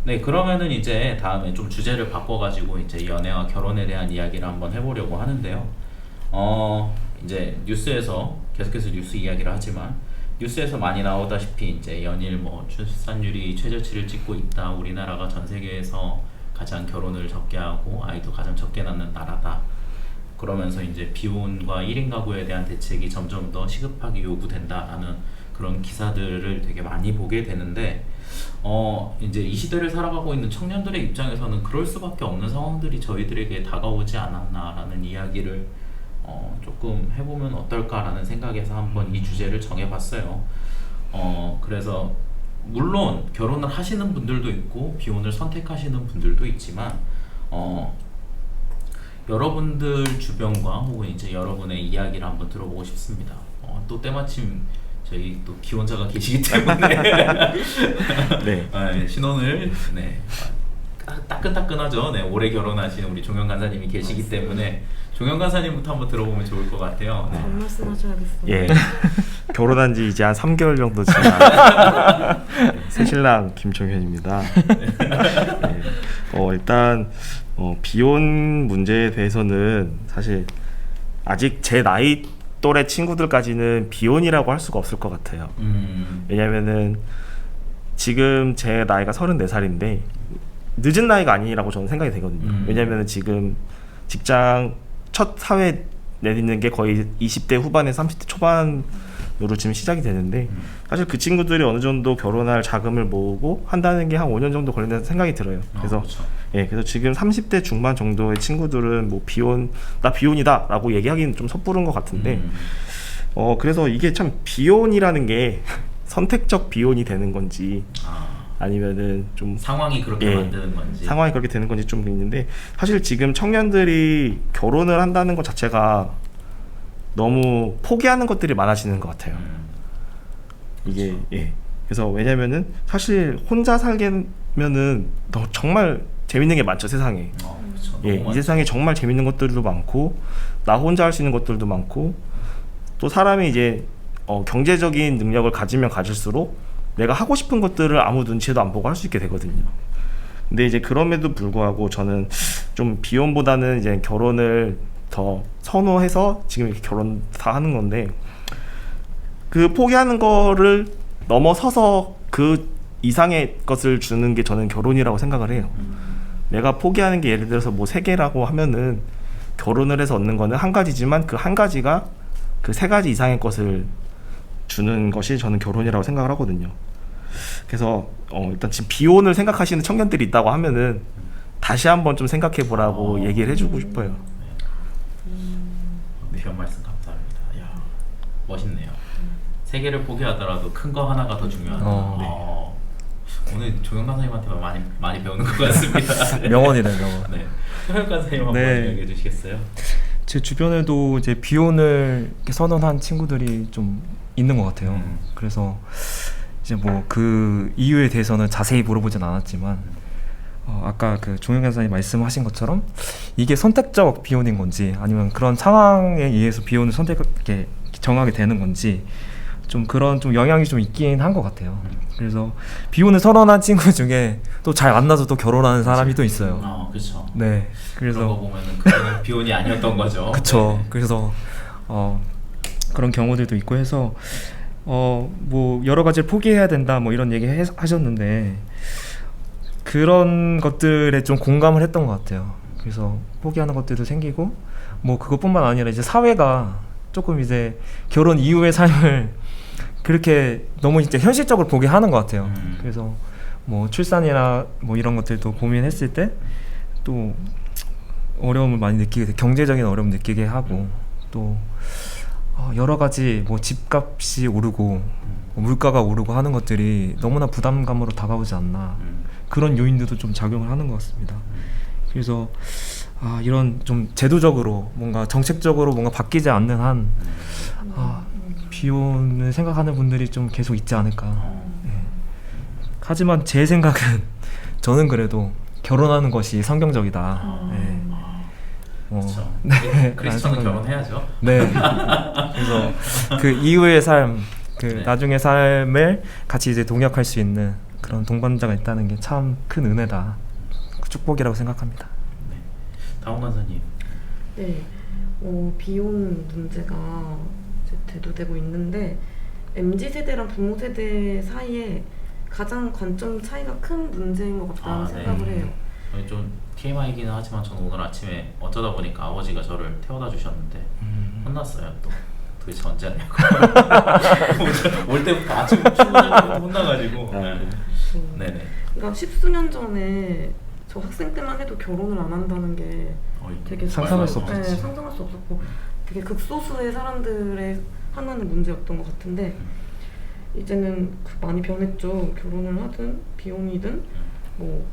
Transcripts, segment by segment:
네, 그러면은 이제 다음에 좀 주제를 바꿔가지고 이제 연애와 결혼에 대한 이야기를 한번 해보려고 하는데요. 이제 뉴스에서 계속해서 뉴스 이야기를 하지만 뉴스에서 많이 나오다시피 이제 연일 뭐 출산율이 최저치를 찍고 있다. 우리나라가 전 세계에서 가장 결혼을 적게 하고 아이도 가장 적게 낳는 나라다. 그러면서 이제 비혼과 1인 가구에 대한 대책이 점점 더 시급하게 요구된다라는 그런 기사들을 되게 많이 보게 되는데 이제 이 시대를 살아가고 있는 청년들의 입장에서는 그럴 수밖에 없는 상황들이 저희들에게 다가오지 않았나라는 이야기를 조금 해보면 어떨까라는 생각에서 한번 이 주제를 정해봤어요. 그래서 물론 결혼을 하시는 분들도 있고 비혼을 선택하시는 분들도 있지만 여러분들 주변과 혹은 이제 여러분의 이야기를 한번 들어보고 싶습니다. 또 때마침 저희 또 기혼자가 계시기 때문에 네. 네, 신혼을 네, 따끈따끈하죠. 네, 올해 결혼하신 우리 종현 간사님이 계시기 때문에 종현 간사님부터 한번 들어보면 좋을 것 같아요. 네. 한 말씀하셔야겠어요. 예. 결혼한 지 이제 한 3개월 정도 지난 새신랑 김종현입니다. 네. 일단 비혼 문제에 대해서는 사실 아직 제 나이 또래 친구들까지는 비혼이라고 할 수가 없을 것 같아요. 왜냐면은 지금 제 나이가 34살인데 늦은 나이가 아니라고 저는 생각이 되거든요. 왜냐면은 지금 직장 첫 사회 내딛는 게 거의 20대 후반에서 30대 초반으로 지금 시작이 되는데 사실 그 친구들이 어느 정도 결혼할 자금을 모으고 한다는 게 한 5년 정도 걸린다는 생각이 들어요. 그래서 그렇죠. 예, 그래서 지금 30대 중반 정도의 친구들은 뭐 나 비혼이다라고 얘기하기는 좀 섣부른 것 같은데 그래서 이게 참 비혼이라는 게 선택적 비혼이 되는 건지 아니면은 좀 상황이 그렇게 만드는 건지 상황이 그렇게 되는 건지 좀 있는데 사실 지금 청년들이 결혼을 한다는 것 자체가 너무 포기하는 것들이 많아지는 것 같아요. 이게 그렇죠. 예. 그래서 왜냐면은 사실 혼자 살게면은 정말 재밌는 게 많죠 세상에. 그렇죠. 예, 이 세상에 정말 재밌는 것들도 많고 나 혼자 할 수 있는 것들도 많고 또 사람이 이제 경제적인 능력을 가지면 가질수록 내가 하고 싶은 것들을 아무 눈치도 안 보고 할 수 있게 되거든요. 근데 이제 그럼에도 불구하고 저는 좀 비혼보다는 이제 결혼을 더 선호해서 지금 이렇게 결혼 다 하는 건데 그 포기하는 거를 넘어서서 그 이상의 것을 주는 게 저는 결혼이라고 생각을 해요. 내가 포기하는 게 예를 들어서 뭐 3개라고 하면은 결혼을 해서 얻는 거는 한 가지지만 그 한 가지가 그 3가지 이상의 것을 주는 것이 저는 결혼이라고 생각을 하거든요. 그래서 일단 지금 비혼을 생각하시는 청년들이 있다고 하면은 다시 한번 좀 생각해 보라고 얘기를 해주고 싶어요. 그런 말씀 감사합니다. 야, 멋있네요. 3개를 포기하더라도 큰 거 하나가 더 중요하다. 오늘 조영 강사님한테 많이 배우는 것 같습니다. 네. 명언이네 명언. 네. 조영 강사님 한번 네. 이야기해 주시겠어요? 제 주변에도 이제 비혼을 이렇게 선언한 친구들이 좀 있는 것 같아요. 그래서 이제 뭐 그 이유에 대해서는 자세히 물어보진 않았지만 아까 그 종영 간사님 말씀하신 것처럼 이게 선택적 비혼인 건지 아니면 그런 상황에 의해서 비혼을 이렇게 정하게 되는 건지 좀 그런 좀 영향이 좀 있긴 한 것 같아요. 그래서 비혼을 선언한 친구 중에 또 잘 만나서 또 결혼하는 사람이 또 있어요. 그렇죠. 네, 그런 거 그래서 보면은 그거는 비혼이 아니었던 거죠. 그쵸. 네. 그래서 그런 경우들도 있고 해서 뭐 여러 가지를 포기해야 된다 뭐 이런 얘기 하셨는데 그런 것들에 좀 공감을 했던 것 같아요. 그래서 포기하는 것들도 생기고 뭐 그것뿐만 아니라 이제 사회가 조금 이제 결혼 이후의 삶을 그렇게 너무 이제 현실적으로 보게 하는 것 같아요. 그래서 뭐 출산이나 뭐 이런 것들도 고민했을 때 또 어려움을 많이 느끼게 돼, 경제적인 어려움 느끼게 하고 또 여러 가지 뭐 집값이 오르고 물가가 오르고 하는 것들이 너무나 부담감으로 다가오지 않나 그런 요인들도 좀 작용을 하는 것 같습니다. 그래서 이런 좀 제도적으로 뭔가 정책적으로 뭔가 바뀌지 않는 한 비혼을 생각하는 분들이 좀 계속 있지 않을까. 네. 하지만 제 생각은 저는 그래도 결혼하는 것이 성경적이다. 네. 그렇죠. 네, 크리스천은 결혼해야죠. 네. 그래서 그 이후의 삶, 그 네. 나중의 삶을 같이 이제 동역할 수 있는 그런 동반자가 있다는 게 참 큰 은혜다, 축복이라고 생각합니다. 네. 다음 간사님. 네, 비혼 문제가 이제 대두되고 있는데 MZ 세대랑 부모 세대 사이에 가장 관점 차이가 큰 문제인 것 같다는 생각을 해요. 좀 TMI이기는 하지만 저는 오늘 아침에 어쩌다 보니까 아버지가 저를 태워다 주셨는데 혼났어요. 또 도대체 언제 하냐고. 올 때부터 아침 출근할 때부터 혼나가지고. 네네. 그러니까 십수년 전에 저 학생 때만 해도 결혼을 안 한다는 게 되게 상상할 수 네, 없었지. 상상할 수 없었고 되게 극소수의 사람들의 하나의 문제였던 것 같은데 이제는 많이 변했죠. 결혼을 하든 비혼이든 뭐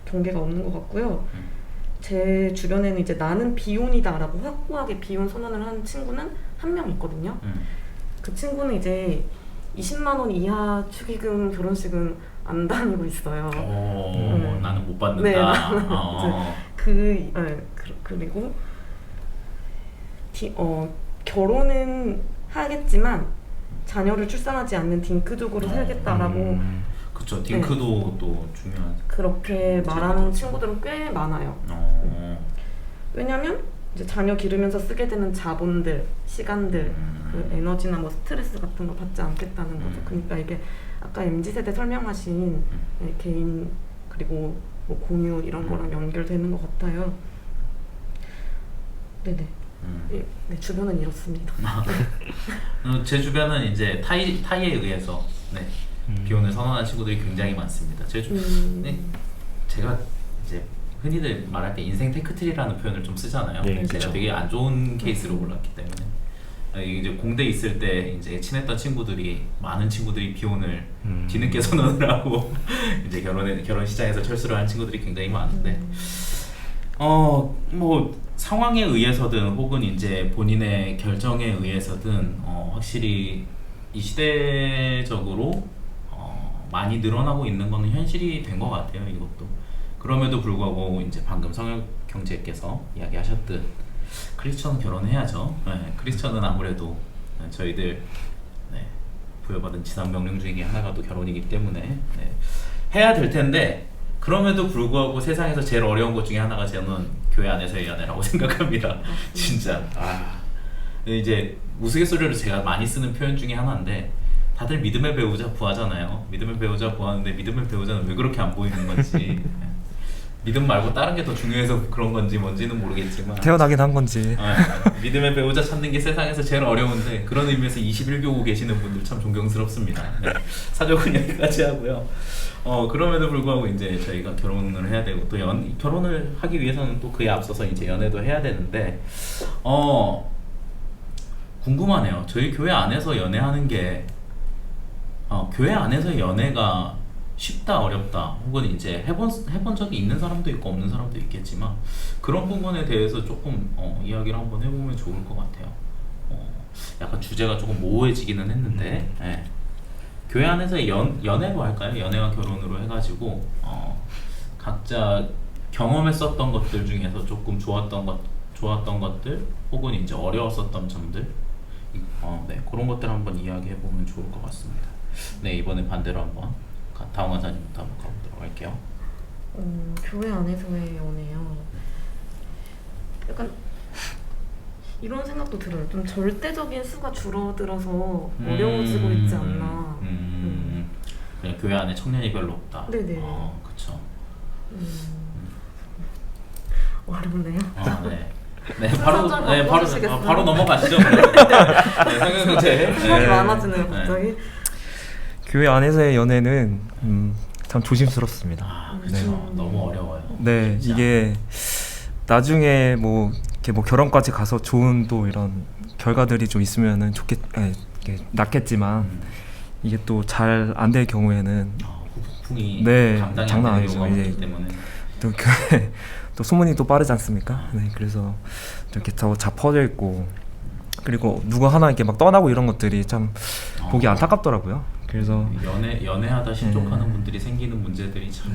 경계가 없는 것 같고요. 제 주변에는 이제 나는 비혼이다라고 확고하게 비혼 선언을 한 친구는 한 명 있거든요. 그 친구는 이제 20만 원 이하 축의금 결혼식은 안 다니고 있어요. 나는 못 받는다. 네, 그리고 결혼은 하겠지만 자녀를 출산하지 않는 딩크족으로 살겠다라고 그쵸. 딩크도 또 중요한. 그렇게 말하는 친구들은 꽤 많아요. 왜냐면 이제 자녀 기르면서 쓰게 되는 자본들, 시간들, 그 에너지나 뭐 스트레스 같은 거 받지 않겠다는 거죠. 그러니까 이게 아까 MZ세대 설명하신 개인 그리고 뭐 공유 이런 거랑 연결되는 것 같아요. 네네. 네, 주변은 이렇습니다. 제 주변은 이제 타이에 의해서 비혼을 선언한 친구들이 굉장히 많습니다. 제가 이제 흔히들 말할 때 인생 테크트리라는 표현을 좀 쓰잖아요. 네, 제가 그렇죠. 되게 안 좋은 케이스로 골랐기 때문에 이제 공대 있을 때 이제 친했던 친구들이 많은 친구들이 비혼을 뒤늦게 선언을 하고 이제 결혼 시장에서 철수를 한 친구들이 굉장히 많은데 뭐 상황에 의해서든 혹은 이제 본인의 결정에 의해서든 확실히 이 시대적으로 많이 늘어나고 있는 거는 현실이 된 것 같아요. 이것도. 그럼에도 불구하고 이제 방금 성혁 경제께서 이야기하셨듯 크리스천은 결혼해야죠. 크리스천은 아무래도 저희들 부여받은 지상 명령 중에 하나가 또 결혼이기 때문에 해야 될 텐데 그럼에도 불구하고 세상에서 제일 어려운 것 중에 하나가 저는 교회 안에서의 연애라고 생각합니다. 진짜. 이제 우스갯소리로 제가 많이 쓰는 표현 중에 하나인데 다들 믿음의 배우자 구하잖아요. 믿음의 배우자 구하는데 믿음의 배우자는 왜 그렇게 안 보이는 건지 믿음 말고 다른 게 더 중요해서 그런 건지 뭔지는 모르겠지만 태어나긴 한 건지. 믿음의 배우자 찾는 게 세상에서 제일 어려운데 그런 의미에서 21교구 계시는 분들 참 존경스럽습니다. 사적은 여기까지 하고요. 그럼에도 불구하고 이제 저희가 결혼을 해야 되고 또 결혼을 하기 위해서는 또 그에 앞서서 이제 연애도 해야 되는데 궁금하네요. 저희 교회 안에서 연애하는 게 교회 안에서 연애가 쉽다 어렵다 혹은 이제 해본 적이 있는 사람도 있고 없는 사람도 있겠지만 그런 부분에 대해서 조금 이야기를 한번 해보면 좋을 것 같아요. 약간 주제가 조금 모호해지기는 했는데 교회 안에서의 연애로 할까요? 연애와 결혼으로 해가지고 각자 경험했었던 것들 중에서 조금 좋았던 것들 혹은 이제 어려웠었던 점들 그런 것들 한번 이야기해보면 좋을 것 같습니다. 이번에 반대로 한번 다음 강사님부터 한번 가보도록 할게요. 교회 안에서의 연애요. 약간 이런 생각도 들어요. 좀 절대적인 수가 줄어들어서 어려워지고 있지 않나. 그냥 교회 안에 청년이 별로 없다. 네네. 그렇죠. 어렵네요. 바로 넘어가시죠. 성형 경제. 생각이 많아지네요, 갑자기. 교회 안에서의 연애는 참 조심스럽습니다. 그렇죠. 너무 어려워요. 네, 진짜. 이게 나중에 이렇게 결혼까지 가서 좋은 또 이런 결과들이 좀 있으면은 낫겠지만 이게 또 잘 안 될 경우에는 폭풍이 감당이 장난 안 되는 아니죠. 경우가 이제 많기 때문에 또 교회 또 소문이 또 빠르지 않습니까? 그래서 이렇게 더 퍼져 있고 그리고 누구 하나 이렇게 막 떠나고 이런 것들이 참 보기 안타깝더라고요. 그래서 연애하다 실족하는 분들이 생기는 문제들이 참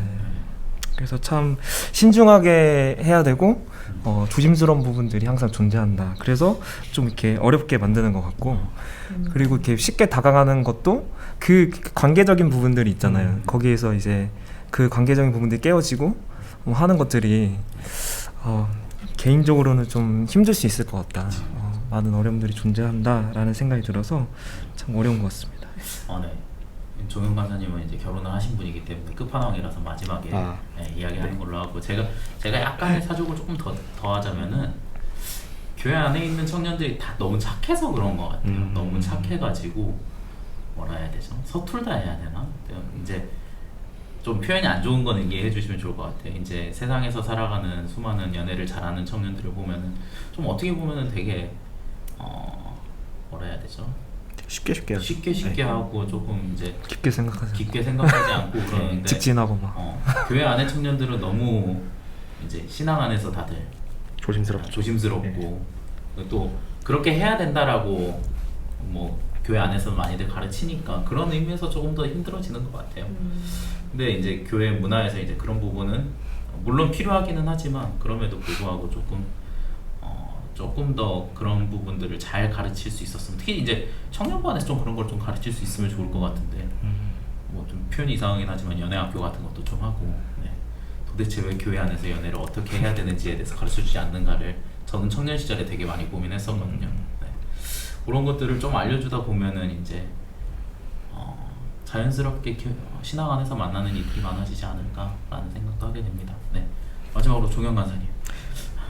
그래서 참 신중하게 해야 되고 조심스러운 부분들이 항상 존재한다. 그래서 좀 이렇게 어렵게 만드는 것 같고, 그리고 이렇게 쉽게 다가가는 것도 그 관계적인 부분들이 있잖아요. 거기에서 이제 그 관계적인 부분들이 깨어지고 하는 것들이 개인적으로는 좀 힘들 수 있을 것 같다. 많은 어려움들이 존재한다라는 생각이 들어서 참 어려운 것 같습니다. 네. 종현 간사님은 이제 결혼을 하신 분이기 때문에 끝판왕이라서 마지막에 이야기하는 걸로 하고, 제가 약간의 사족을 조금 더 하자면은 교회 안에 있는 청년들이 다 너무 착해서 그런 것 같아요. 너무 착해가지고 뭐라 해야 되죠? 서툴다 해야 되나? 이제 좀 표현이 안 좋은 거는 이해해 주시면 좋을 것 같아요. 이제 세상에서 살아가는 수많은 연애를 잘하는 청년들을 보면은 좀 어떻게 보면은 되게 뭐라 해야 되죠? 쉽게 하고 조금 이제 깊게 생각하지 않고 그러는데 직진하고 막 교회 안의 청년들은 너무 이제 신앙 안에서 다들 조심스럽고 또 그렇게 해야 된다라고 뭐 교회 안에서 많이들 가르치니까 그런 의미에서 조금 더 힘들어지는 것 같아요. 근데 이제 교회 문화에서 이제 그런 부분은 물론 필요하기는 하지만 그럼에도 불구하고 조금 더 그런 부분들을 잘 가르칠 수 있었으면, 특히 이제 청년부 안에서 좀 그런 걸 좀 가르칠 수 있으면 좋을 것 같은데 뭐 좀 표현이 이상하긴 하지만 연애학교 같은 것도 좀 하고 도대체 왜 교회 안에서 연애를 어떻게 해야 되는지에 대해서 가르쳐주지 않는가를 저는 청년 시절에 되게 많이 고민했었거든요. 그런 것들을 좀 알려주다 보면은 이제 자연스럽게 신앙 안에서 만나는 일들이 많아지지 않을까라는 생각도 하게 됩니다. 마지막으로 종현 간사님.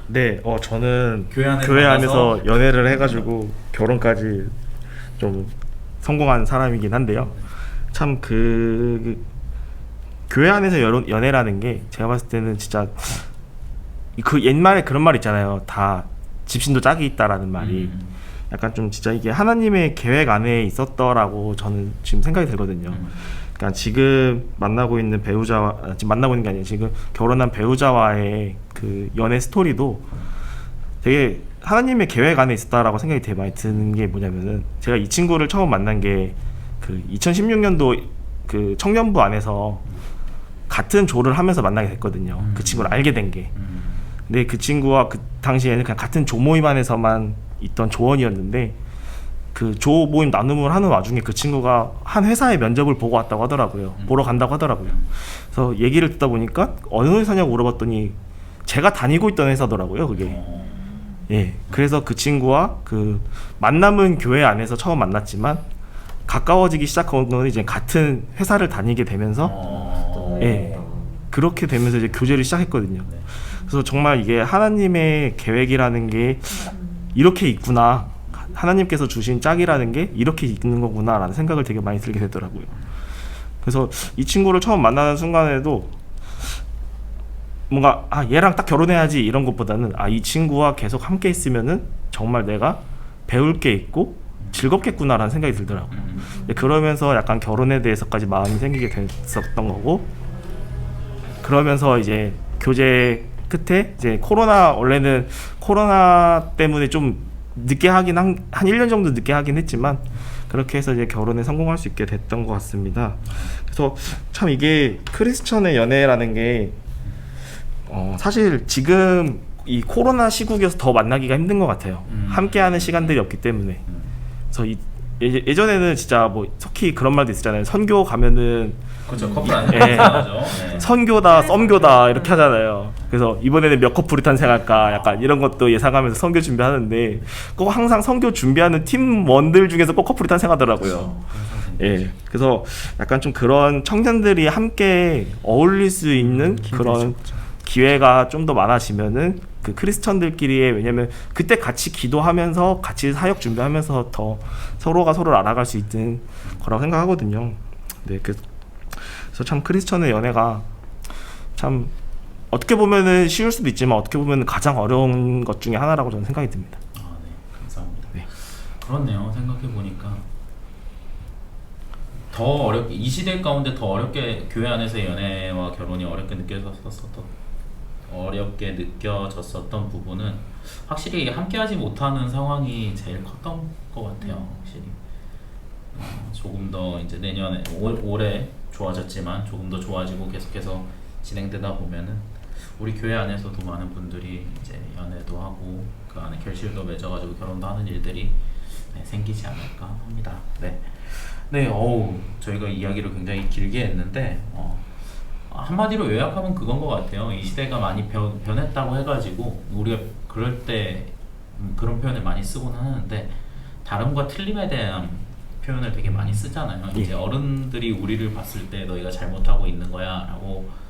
네, 저는 교회 안에서 연애를 해가지고 결혼까지 좀 성공한 사람이긴 한데요. 참 교회 안에서 연애라는 게 제가 봤을 때는 진짜 그 옛말에 그런 말 있잖아요. 다 집신도 짝이 있다라는 말이 약간 좀 진짜 이게 하나님의 계획 안에 있었더라고 저는 지금 생각이 들거든요. 그러니까 지금 만나고 있는 배우자와, 지금 만나고 있는 게 아니라 지금 결혼한 배우자와의 그 연애 스토리도 되게 하나님의 계획 안에 있었다라고 생각이 되게 많이 드는 게 뭐냐면은, 제가 이 친구를 처음 만난 게 그 2016년도 그 청년부 안에서 같은 조를 하면서 만나게 됐거든요. 그 친구를 알게 된 게. 근데 그 친구와 그 당시에는 그냥 같은 조 모임 안에서만 있던 조원이었는데, 그 조 모임 나눔을 하는 와중에 그 친구가 한 회사의 면접을 보고 왔다고 하더라고요. 보러 간다고 하더라고요. 그래서 얘기를 듣다 보니까 어느 회사냐고 물어봤더니 제가 다니고 있던 회사더라고요, 그게. 그래서 그 친구와 그 만남은 교회 안에서 처음 만났지만 가까워지기 시작한 건 이제 같은 회사를 다니게 되면서 그렇게 되면서 이제 교제를 시작했거든요. 그래서 정말 이게 하나님의 계획이라는 게 이렇게 있구나, 하나님께서 주신 짝이라는 게 이렇게 있는 거구나 라는 생각을 되게 많이 들게 되더라고요. 그래서 이 친구를 처음 만나는 순간에도 뭔가 얘랑 딱 결혼해야지 이런 것보다는 이 친구와 계속 함께 있으면은 정말 내가 배울 게 있고 즐겁겠구나라는 생각이 들더라고요. 그러면서 약간 결혼에 대해서까지 마음이 생기게 됐었던 거고, 그러면서 이제 교제 끝에 이제 원래는 코로나 때문에 좀 늦게 하긴 한 1년 정도 늦게 하긴 했지만 그렇게 해서 이제 결혼에 성공할 수 있게 됐던 것 같습니다. 그래서 참 이게 크리스천의 연애라는 게 사실 지금 이 코로나 시국이어서 더 만나기가 힘든 것 같아요. 함께하는 시간들이 없기 때문에. 그래서 예전에는 진짜 뭐 속히 그런 말도 있었잖아요. 선교 가면은 그렇죠, 커플 안에서 선교다 썸교다 이렇게 하잖아요. 그래서 이번에는 몇 커플이 탄생할까 약간 이런 것도 예상하면서 선교 준비하는데 꼭 항상 선교 준비하는 팀원들 중에서 꼭 커플이 탄생하더라고요. 그래서 약간 좀 그런 청년들이 함께 어울릴 수 있는 그런 기회가 좀 더 많아지면은 그 크리스천들끼리의, 왜냐면 그때 같이 기도하면서 같이 사역 준비하면서 더 서로가 서로를 알아갈 수 있는 거라고 생각하거든요. 그래서 참 크리스천의 연애가 참 어떻게 보면은 쉬울 수도 있지만 어떻게 보면 가장 어려운 것 중에 하나라고 저는 생각이 듭니다. 감사합니다. 그렇네요. 생각해 보니까 더 어렵게, 이 시대 가운데 더 어렵게 교회 안에서의 연애와 결혼이 어렵게 느껴졌었던 부분은 확실히 함께하지 못하는 상황이 제일 컸던 것 같아요. 확실히 조금 더 이제 내년에 올해 좋아졌지만 조금 더 좋아지고 계속해서 진행되다 보면은 우리 교회 안에서도 많은 분들이 이제 연애도 하고 그 안에 결실도 맺어가지고 결혼도 하는 일들이 네, 생기지 않을까 합니다. 네, 네, 저희가 이야기를 굉장히 길게 했는데 한마디로 요약하면 그건 것 같아요. 이 시대가 많이 변했다고 해가지고 우리가 그럴 때 그런 표현을 많이 쓰곤 하는데 다름과 틀림에 대한 표현을 되게 많이 쓰잖아요. 이제 어른들이 우리를 봤을 때 너희가 잘못하고 있는 거야라고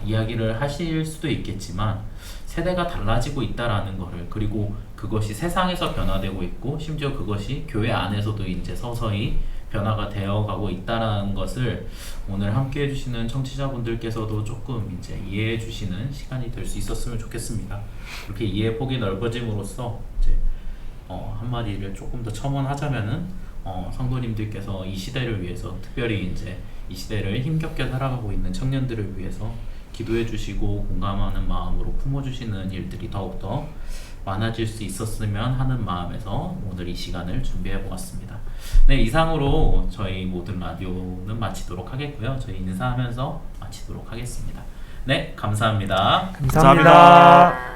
이야기를 하실 수도 있겠지만 세대가 달라지고 있다라는 거를, 그리고 그것이 세상에서 변화되고 있고 심지어 그것이 교회 안에서도 이제 서서히 변화가 되어가고 있다라는 것을 오늘 함께 해주시는 청취자분들께서도 조금 이제 이해해 주시는 시간이 될 수 있었으면 좋겠습니다. 이렇게 이해 폭이 넓어짐으로써 이제 한마디를 조금 더 첨언하자면은 성도님들께서 이 시대를 위해서, 특별히 이제 이 시대를 힘겹게 살아가고 있는 청년들을 위해서 기도해 주시고 공감하는 마음으로 품어주시는 일들이 더욱더 많아질 수 있었으면 하는 마음에서 오늘 이 시간을 준비해 보았습니다. 네, 이상으로 저희 모든 라디오는 마치도록 하겠고요. 저희 인사하면서 마치도록 하겠습니다. 네, 감사합니다. 감사합니다.